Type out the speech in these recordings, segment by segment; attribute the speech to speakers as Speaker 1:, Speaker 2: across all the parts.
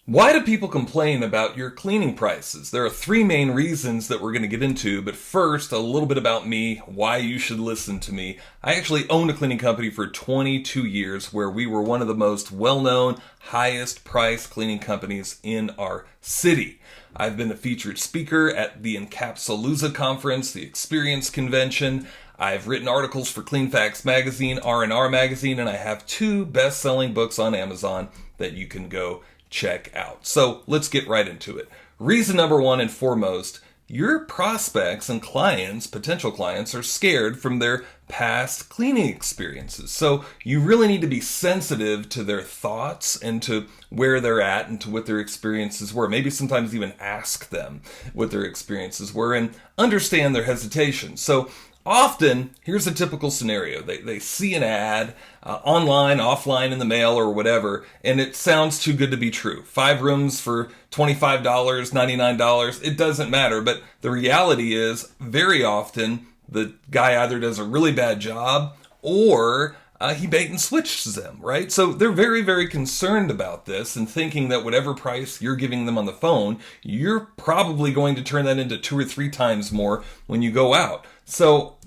Speaker 1: Why do people complain about your cleaning prices? There are three main reasons that we're going to get into, but first, a little bit about me, why you should listen to me. I actually owned a cleaning company for 22 years where we were one of the most well-known, highest-priced cleaning companies in our city. I've been a featured speaker at the Encapsulooza Conference, the Experience Convention. I've written articles for Clean Facts Magazine, R&R Magazine, and I have 2 best-selling books on Amazon that you can go check out. So let's get right into it. Reason number 1 and foremost, your prospects and clients, potential clients, are scared from their past cleaning experiences. So you really need to be sensitive to their thoughts and to where they're at and to what their experiences were. Maybe sometimes even ask them what their experiences were and understand their hesitation. So often, here's a typical scenario. They see an ad online, offline, in the mail, or whatever, and it sounds too good to be true. 5 rooms for $25, $99, it doesn't matter. But the reality is, very often, the guy either does a really bad job or he bait and switches them, right? So they're very, very concerned about this and thinking that whatever price you're giving them on the phone, you're probably going to turn that into 2 or 3 times more when you go out. So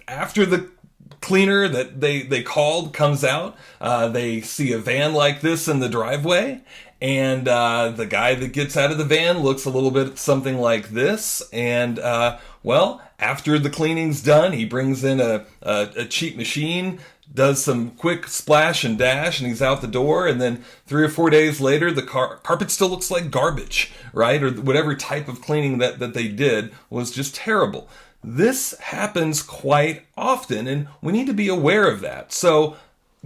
Speaker 1: after the cleaner that they called comes out, they see a van like this in the driveway, and the guy that gets out of the van looks a little bit something like this, and after the cleaning's done, he brings in a cheap machine, does some quick splash and dash, and he's out the door, and then 3 or 4 days later, the carpet still looks like garbage, right? Or whatever type of cleaning that they did was just terrible. This happens quite often, and we need to be aware of that. So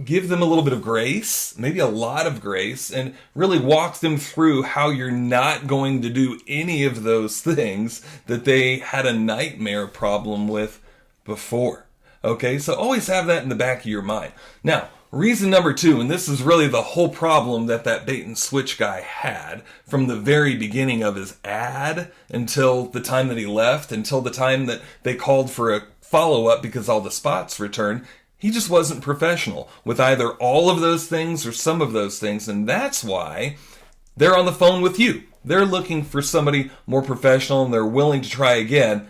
Speaker 1: give them a little bit of grace, maybe a lot of grace, and really walk them through how you're not going to do any of those things that they had a nightmare problem with before. Okay, so always have that in the back of your mind. Now, reason number 2, and this is really the whole problem that bait and switch guy had from the very beginning of his ad until the time that he left, until the time that they called for a follow-up because all the spots returned. He just wasn't professional with either all of those things or some of those things, and that's why they're on the phone with you. They're looking for somebody more professional, and they're willing to try again.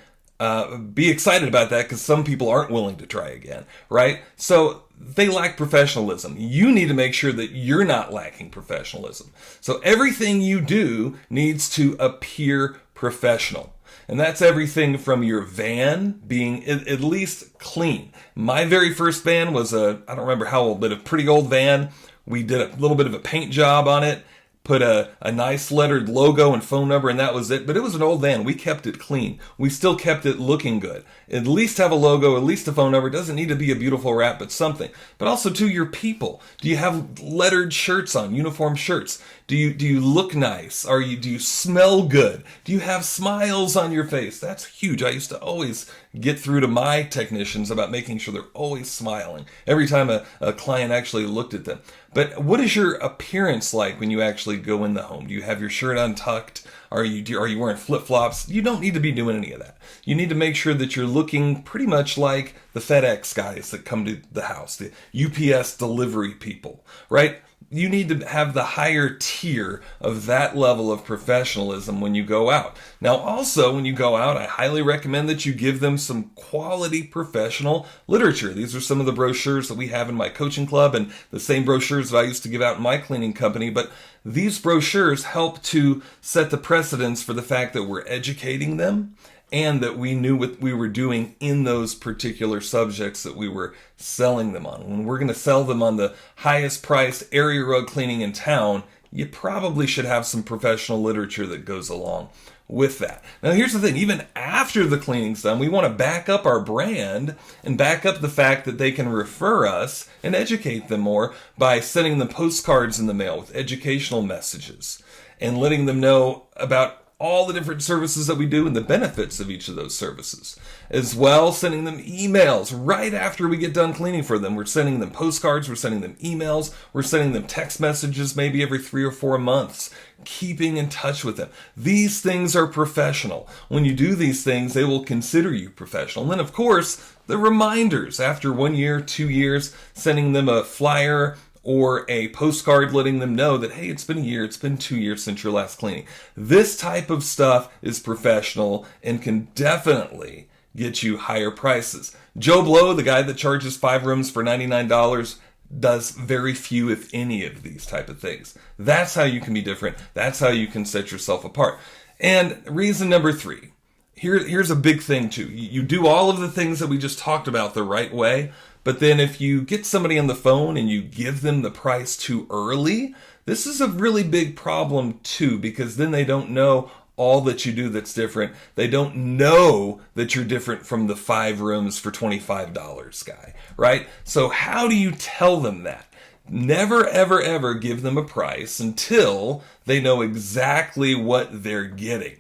Speaker 1: Be excited about that because some people aren't willing to try again, right? So they lack professionalism. You need to make sure that you're not lacking professionalism. So everything you do needs to appear professional. And that's everything from your van being at least clean. My very first van was I don't remember how old, but a pretty old van. We did a little bit of a paint job on it. Put a nice lettered logo and phone number, and that was it. But it was an old van. We kept it clean. We still kept it looking good. At least have a logo, at least a phone number. It doesn't need to be a beautiful wrap, but something. But also to your people. Do you have lettered shirts on, uniform shirts? Do you look nice? Do you smell good? Do you have smiles on your face? That's huge. I used to always get through to my technicians about making sure they're always smiling every time a client actually looked at them. But what is your appearance like when you actually go in the home? Do you have your shirt untucked? Are you wearing flip-flops? You don't need to be doing any of that. You need to make sure that you're looking pretty much like the FedEx guys that come to the house, the UPS delivery people, right? You need to have the higher tier of that level of professionalism when you go out. Now, also, when you go out, I highly recommend that you give them some quality professional literature. These are some of the brochures that we have in my coaching club and the same brochures that I used to give out in my cleaning company. But these brochures help to set the precedence for the fact that we're educating them and that we knew what we were doing in those particular subjects that we were selling them on. When we're going to sell them on the highest priced area rug cleaning in town, you probably should have some professional literature that goes along with that. Now here's the thing, even after the cleaning's done, we want to back up our brand and back up the fact that they can refer us and educate them more by sending them postcards in the mail with educational messages and letting them know about all the different services that we do and the benefits of each of those services. As well, sending them emails right after we get done cleaning for them. We're sending them postcards, we're sending them emails, we're sending them text messages maybe every 3 or 4 months, keeping in touch with them. These things are professional. When you do these things, they will consider you professional. And then, of course, the reminders after 1 year, 2 years, sending them a flyer or a postcard letting them know that, hey, it's been a year, it's been 2 years since your last cleaning. This type of stuff is professional and can definitely get you higher prices. Joe Blow, the guy that charges 5 rooms for $99, does very few, if any, of these type of things. That's how you can be different. That's how you can set yourself apart. And reason number 3, here's a big thing too. You do all of the things that we just talked about the right way, but then if you get somebody on the phone and you give them the price too early, this is a really big problem too, because then they don't know all that you do that's different. They don't know that you're different from the 5 rooms for $25 guy, right? So how do you tell them that? Never, ever, ever give them a price until they know exactly what they're getting.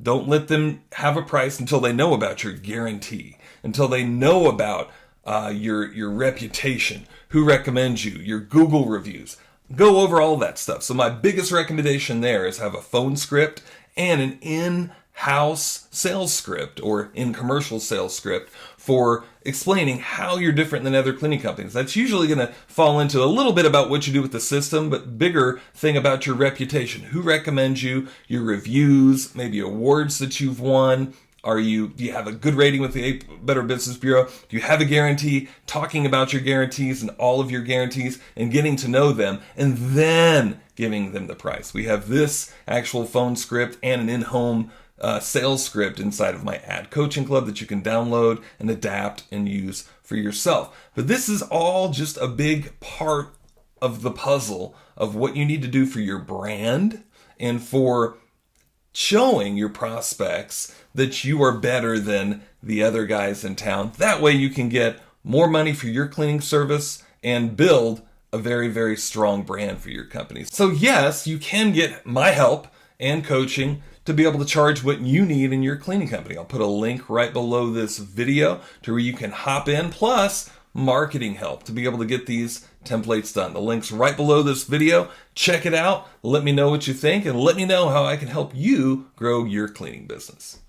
Speaker 1: Don't let them have a price until they know about your guarantee, until they know about your reputation, who recommends you, your Google reviews. Go over all that stuff. So my biggest recommendation there is have a phone script and an in-house sales script or in-commercial sales script for explaining how you're different than other cleaning companies. That's usually going to fall into a little bit about what you do with the system, but bigger thing about your reputation. Who recommends you, your reviews, maybe awards that you've won. Do you have a good rating with the Better Business Bureau? Do you have a guarantee? Talking about your guarantees and all of your guarantees and getting to know them and then giving them the price. We have this actual phone script and an in-home sales script inside of my ad coaching club that you can download and adapt and use for yourself. But this is all just a big part of the puzzle of what you need to do for your brand and for showing your prospects that you are better than the other guys in town. That way you can get more money for your cleaning service and build a very, very strong brand for your company. So yes, you can get my help and coaching to be able to charge what you need in your cleaning company. I'll put a link right below this video to where you can hop in, plus marketing help to be able to get these templates done. The link's right below this video. Check it out. Let me know what you think and let me know how I can help you grow your cleaning business.